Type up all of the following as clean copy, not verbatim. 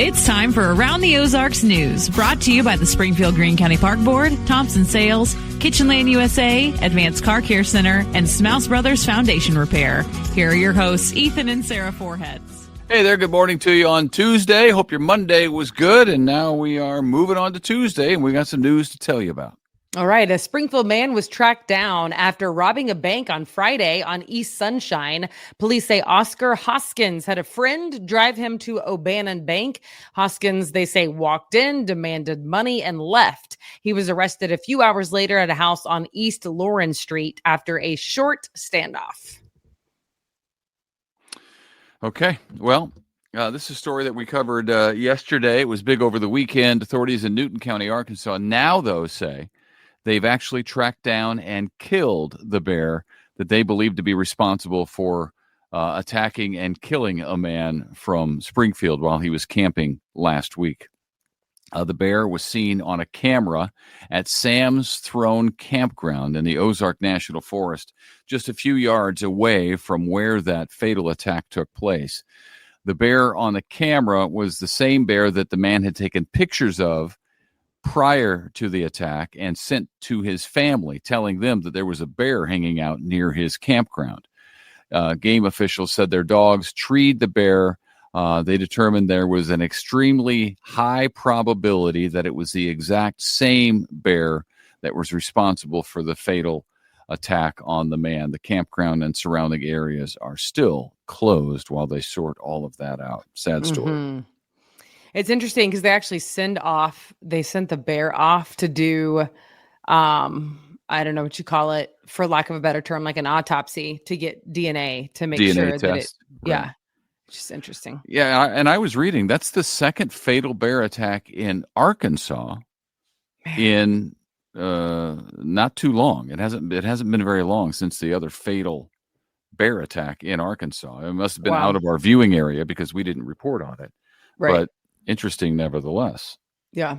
It's time for Around the Ozarks News, brought to you by the Springfield Greene County Park Board, Thompson Sales, Kitchen Lane USA, Advanced Car Care Center, and Smouse Brothers Foundation Repair. Here are your hosts, Ethan and Sarah Foreheads. Hey there, good morning to you on Tuesday. Hope your Monday was good, and now we are moving on to Tuesday, and we got some news to tell you about. All right. A Springfield man was tracked down after robbing a bank on Friday on East Sunshine. Police say Oscar Hoskins had a friend drive him to O'Bannon Bank. Hoskins, they say, walked in, demanded money, and left. He was arrested a few hours later at a house on East Lauren Street after a short standoff. Okay. Well, this is a story that we covered yesterday. It was big over the weekend. Authorities in Newton County, Arkansas, now, though, say they've actually tracked down and killed the bear that they believe to be responsible for attacking and killing a man from Springfield while he was camping last week. The bear was seen on a camera at Sam's Throne Campground in the Ozark National Forest, just a few yards away from where that fatal attack took place. The bear on the camera was the same bear that the man had taken pictures of prior to the attack and sent to his family, telling them that there was a bear hanging out near his campground. Game officials said their dogs treed the bear. They determined there was an extremely high probability that it was the exact same bear that was responsible for the fatal attack on the man. The campground and surrounding areas are still closed while they sort all of that out. Sad story. Mm-hmm. It's interesting because they actually sent the bear off to do, I don't know what you call it, for lack of a better term, like an autopsy to get DNA to make sure test, that it, right. Yeah, just interesting. Yeah. And I was reading, that's the second fatal bear attack in Arkansas in not too long. It hasn't been very long since the other fatal bear attack in Arkansas. It must have been out of our viewing area because we didn't report on it. Right. But interesting nevertheless. Yeah.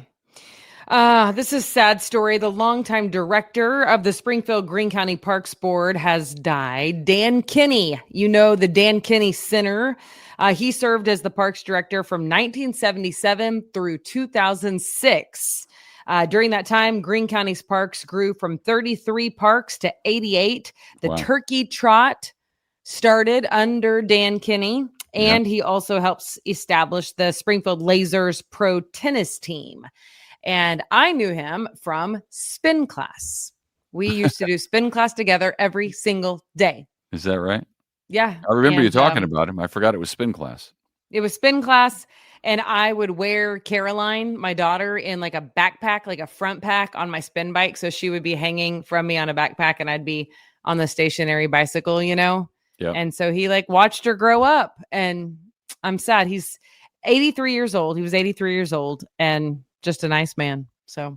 This is a sad story. The longtime director of the Springfield Greene County Parks Board has died. Dan Kinney, the Dan Kinney Center. He served as the parks director from 1977 through 2006. During that time, Greene County's parks grew from 33 parks to 88. The Turkey Trot started under Dan Kinney. And he also helps establish the Springfield Lasers pro tennis team. And I knew him from spin class. We used to do spin class together every single day. Is that right? Yeah. I remember you talking about him. I forgot it was spin class. It was spin class. And I would wear Caroline, my daughter, in like a backpack, like a front pack on my spin bike. So she would be hanging from me on a backpack and I'd be on the stationary bicycle, Yep. And so he watched her grow up, and I'm sad. He's 83 years old. He was 83 years old and just a nice man. So,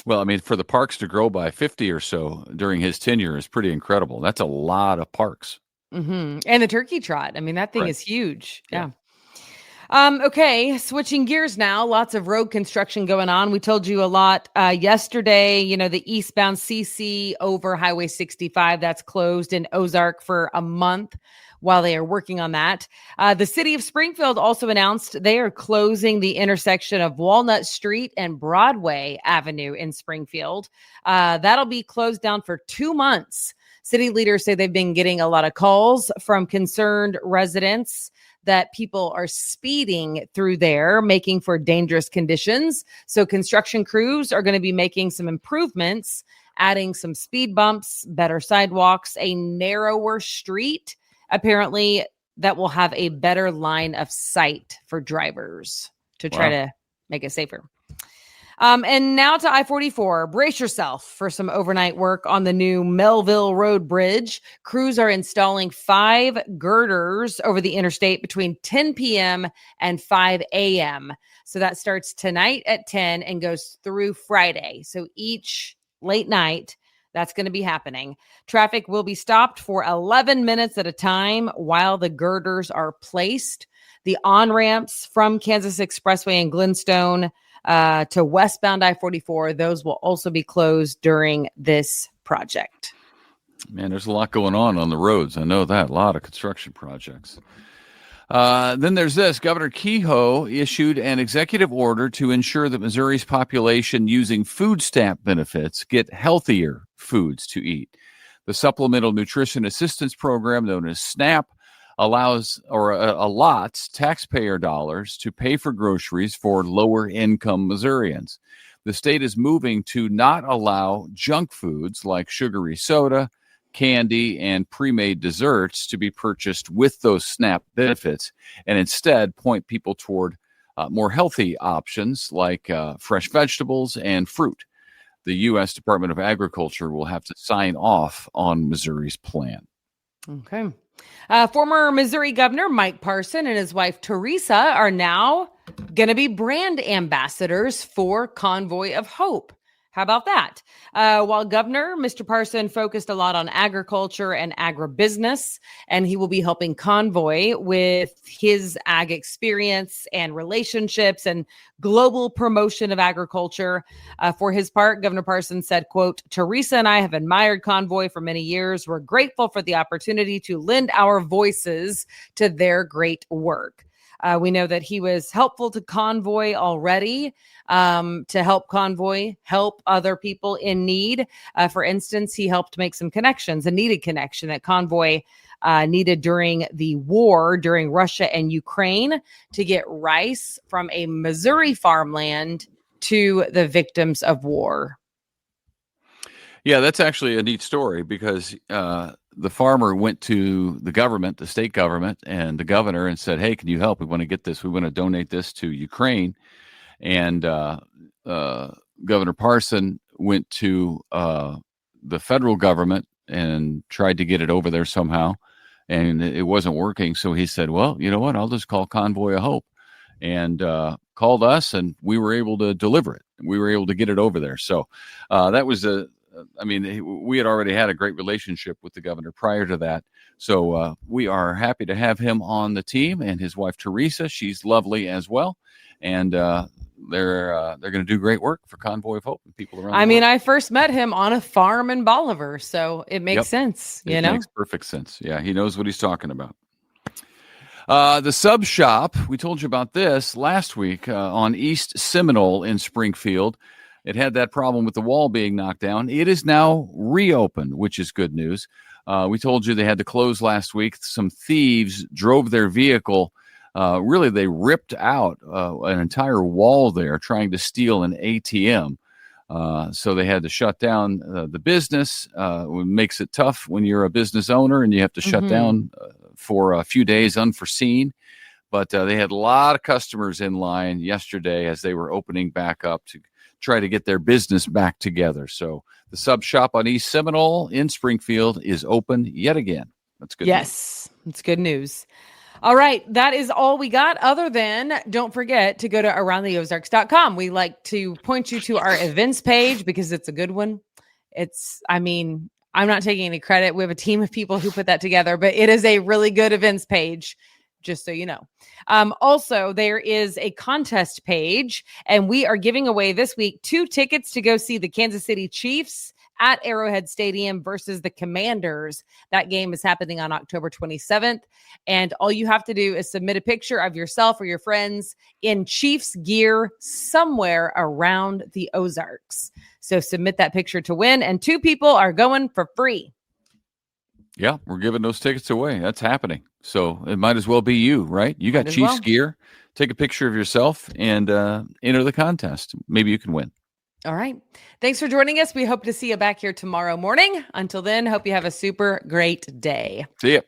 well, I mean, for the parks to grow by 50 or so during his tenure is pretty incredible. That's a lot of parks. Mm-hmm. And the Turkey Trot. I mean, that thing is huge. Yeah. Okay, switching gears now. Lots of road construction going on. We told you a lot yesterday, the eastbound CC over Highway 65, that's closed in Ozark for a month while they are working on that. The city of Springfield also announced they are closing the intersection of Walnut Street and Broadway Avenue in Springfield. That'll be closed down for 2 months. City leaders say they've been getting a lot of calls from concerned residents that people are speeding through there, making for dangerous conditions. So construction crews are going to be making some improvements, adding some speed bumps, better sidewalks, a narrower street, apparently, that will have a better line of sight for drivers to try to make it safer. And now to I-44. Brace yourself for some overnight work on the new Melville Road Bridge. Crews are installing 5 girders over the interstate between 10 p.m. and 5 a.m. So that starts tonight at 10 and goes through Friday. So each late night, that's going to be happening. Traffic will be stopped for 11 minutes at a time while the girders are placed. The on-ramps from Kansas Expressway and Glenstone to westbound I-44, those will also be closed during this project. Man, there's a lot going on the roads. I know that. A lot of construction projects. Then there's this. Governor Kehoe issued an executive order to ensure that Missouri's population using food stamp benefits get healthier foods to eat. The Supplemental Nutrition Assistance Program, known as SNAP, allots taxpayer dollars to pay for groceries for lower-income Missourians. The state is moving to not allow junk foods like sugary soda, candy, and pre-made desserts to be purchased with those SNAP benefits, and instead point people toward more healthy options like fresh vegetables and fruit. The U.S. Department of Agriculture will have to sign off on Missouri's plan. Okay. Former Missouri Governor Mike Parson and his wife Teresa are now going to be brand ambassadors for Convoy of Hope. How about that? While Governor, Mr. Parson focused a lot on agriculture and agribusiness, and he will be helping Convoy with his ag experience and relationships and global promotion of agriculture. For his part, Governor Parson said, quote, "Teresa and I have admired Convoy for many years. We're grateful for the opportunity to lend our voices to their great work." We know that he was helpful to Convoy already, to help Convoy help other people in need. For instance, he helped make some connections, a needed connection that Convoy needed during the war, during Russia and Ukraine, to get rice from a Missouri farmland to the victims of war. Yeah, that's actually a neat story because the farmer went to the government, the state government, and the governor and said, "Hey, can you help? We want to get this. We want to donate this to Ukraine." And Governor Parson went to the federal government and tried to get it over there somehow, and it wasn't working. So he said, "Well, you know what? I'll just call Convoy of Hope," and called us, and we were able to deliver it. We were able to get it over there. So that was we had already had a great relationship with the governor prior to that. So we are happy to have him on the team, and his wife, Teresa. She's lovely as well. And they're going to do great work for Convoy of Hope and people around the world. I first met him on a farm in Bolivar, so it makes sense. It makes perfect sense. Yeah, he knows what he's talking about. The sub shop, we told you about this last week on East Seminole in Springfield. It had that problem with the wall being knocked down. It is now reopened, which is good news. We told you they had to close last week. Some thieves drove their vehicle. They ripped out an entire wall there trying to steal an ATM. So they had to shut down the business. It makes it tough when you're a business owner and you have to shut down for a few days unforeseen. But they had a lot of customers in line yesterday as they were opening back up to try to get their business back together. So the sub shop on East Seminole in Springfield is open yet again. That's good. Yes, it's good news. All right. That is all we got, other than don't forget to go to aroundtheozarks.com. We like to point you to our events page because it's a good one. I'm not taking any credit. We have a team of people who put that together, but it is a really good events page, just so you know. Also, there is a contest page, and we are giving away this week 2 tickets to go see the Kansas City Chiefs at Arrowhead Stadium versus the Commanders. That game is happening on October 27th. And all you have to do is submit a picture of yourself or your friends in Chiefs gear somewhere around the Ozarks. So submit that picture to win, and 2 people are going for free. Yeah, we're giving those tickets away. That's happening. So it might as well be you, right? You got Chiefs gear. Take a picture of yourself and enter the contest. Maybe you can win. All right. Thanks for joining us. We hope to see you back here tomorrow morning. Until then, hope you have a super great day. See ya.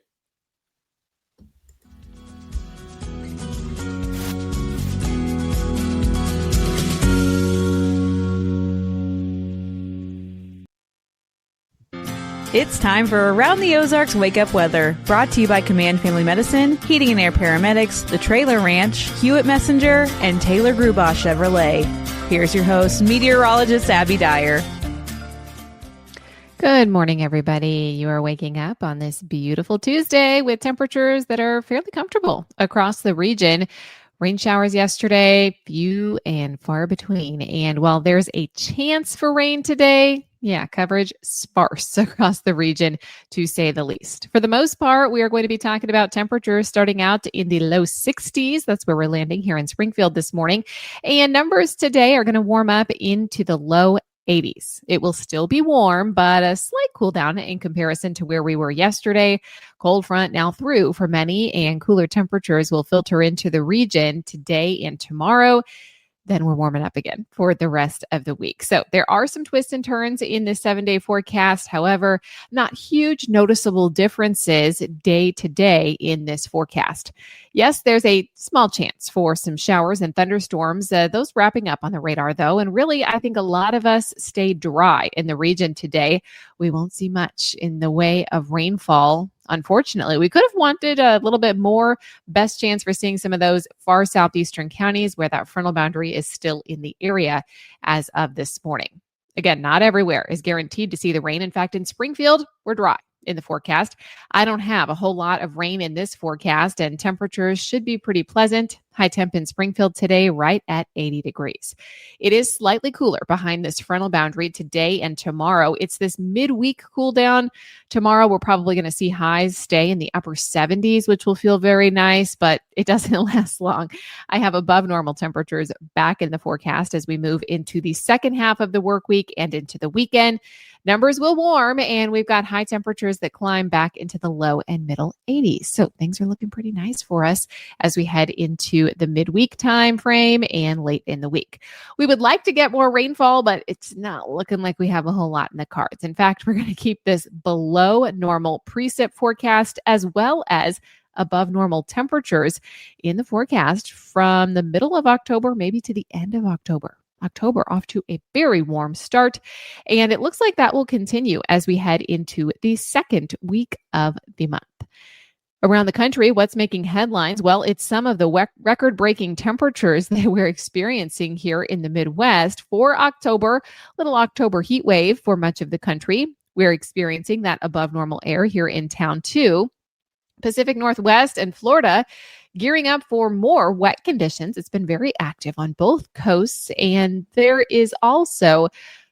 It's time for Around the Ozarks Wake Up Weather, brought to you by Command Family Medicine, Heating and Air Paramedics, The Trailer Ranch, Hewitt Messenger, and Taylor Grubaugh Chevrolet. Here's your host, meteorologist Abby Dyer. Good morning, everybody. You are waking up on this beautiful Tuesday with temperatures that are fairly comfortable across the region. Rain showers yesterday, few and far between. And while there's a chance for rain today, Yeah, coverage sparse across the region, to say the least. For the most part, we are going to be talking about temperatures starting out in the low 60s. That's where we're landing here in Springfield this morning. And numbers today are going to warm up into the low 80s. It will still be warm, but a slight cool down in comparison to where we were yesterday. Cold front now through for many, and cooler temperatures will filter into the region today and tomorrow. Then we're warming up again for the rest of the week. So there are some twists and turns in the 7-day forecast. However, not huge noticeable differences day to day in this forecast. Yes, there's a small chance for some showers and thunderstorms, those wrapping up on the radar though. And really, I think a lot of us stay dry in the region today. We won't see much in the way of rainfall. Unfortunately, we could have wanted a little bit more. Best chance for seeing some of those far southeastern counties where that frontal boundary is still in the area as of this morning. Again, not everywhere is guaranteed to see the rain. In fact, in Springfield, we're dry in the forecast. I don't have a whole lot of rain in this forecast, and temperatures should be pretty pleasant. High temp in Springfield today, right at 80 degrees. It is slightly cooler behind this frontal boundary today and tomorrow. It's this midweek cool down. Tomorrow, we're probably going to see highs stay in the upper 70s, which will feel very nice, but it doesn't last long. I have above normal temperatures back in the forecast as we move into the second half of the work week and into the weekend. Numbers will warm, and we've got high temperatures that climb back into the low and middle 80s. So things are looking pretty nice for us as we head into the midweek time frame and late in the week. We would like to get more rainfall, but it's not looking like we have a whole lot in the cards. In fact, we're going to keep this below normal precip forecast as well as above normal temperatures in the forecast from the middle of October, maybe to the end of October. October off to a very warm start, and it looks like that will continue as we head into the second week of the month. Around the country, what's making headlines? Well, it's some of the record-breaking temperatures that we're experiencing here in the Midwest for October. Little October heat wave for much of the country. We're experiencing that above normal air here in town too. Pacific Northwest and Florida gearing up for more wet conditions. It's been very active on both coasts, and there is also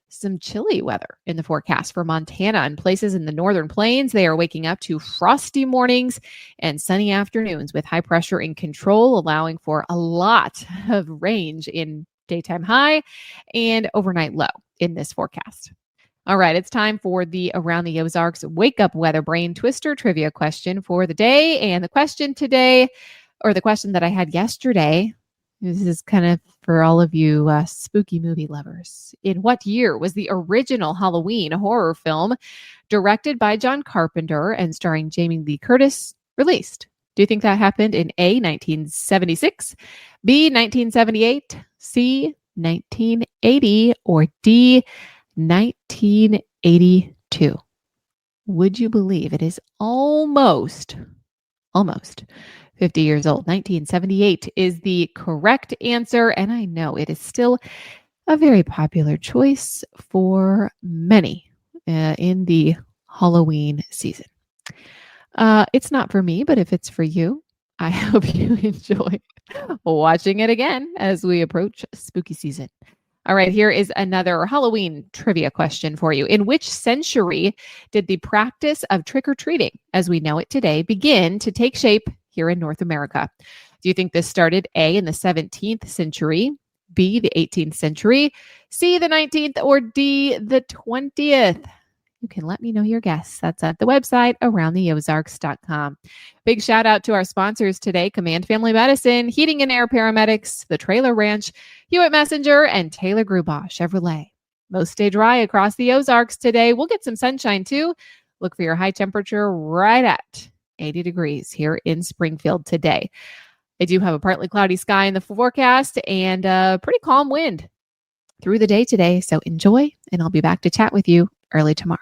some chilly weather in the forecast for Montana and places in the northern plains. They are waking up to frosty mornings and sunny afternoons with high pressure in control, allowing for a lot of range in daytime high and overnight low in this forecast. All right, it's time for the Around the Ozarks Wake Up Weather Brain Twister trivia question for the day. And the question today, or the question that I had yesterday, this is kind of for all of you spooky movie lovers. In what year was the original Halloween horror film directed by John Carpenter and starring Jamie Lee Curtis released? Do you think that happened in A, 1976, B, 1978, C, 1980, or D, 1982? Would you believe it is almost 50 years old? 1978 is the correct answer, and I know it is still a very popular choice for many in the Halloween season. It's not for me, but if it's for you, I hope you enjoy watching it again as we approach spooky season. All right, here is another Halloween trivia question for you. In which century did the practice of trick-or-treating, as we know it today, begin to take shape here in North America? Do you think this started A, in the 17th century, B, the 18th century, C, the 19th, or D, the 20th? You can let me know your guess. That's at the website, aroundtheozarks.com. Big shout out to our sponsors today, Command Family Medicine, Heating and Air Paramedics, The Trailer Ranch, Hewitt Messenger, and Taylor Grubaugh Chevrolet. Most stay dry across the Ozarks today. We'll get some sunshine too. Look for your high temperature right at 80 degrees here in Springfield today. I do have a partly cloudy sky in the forecast and a pretty calm wind through the day today. So enjoy, and I'll be back to chat with you early tomorrow.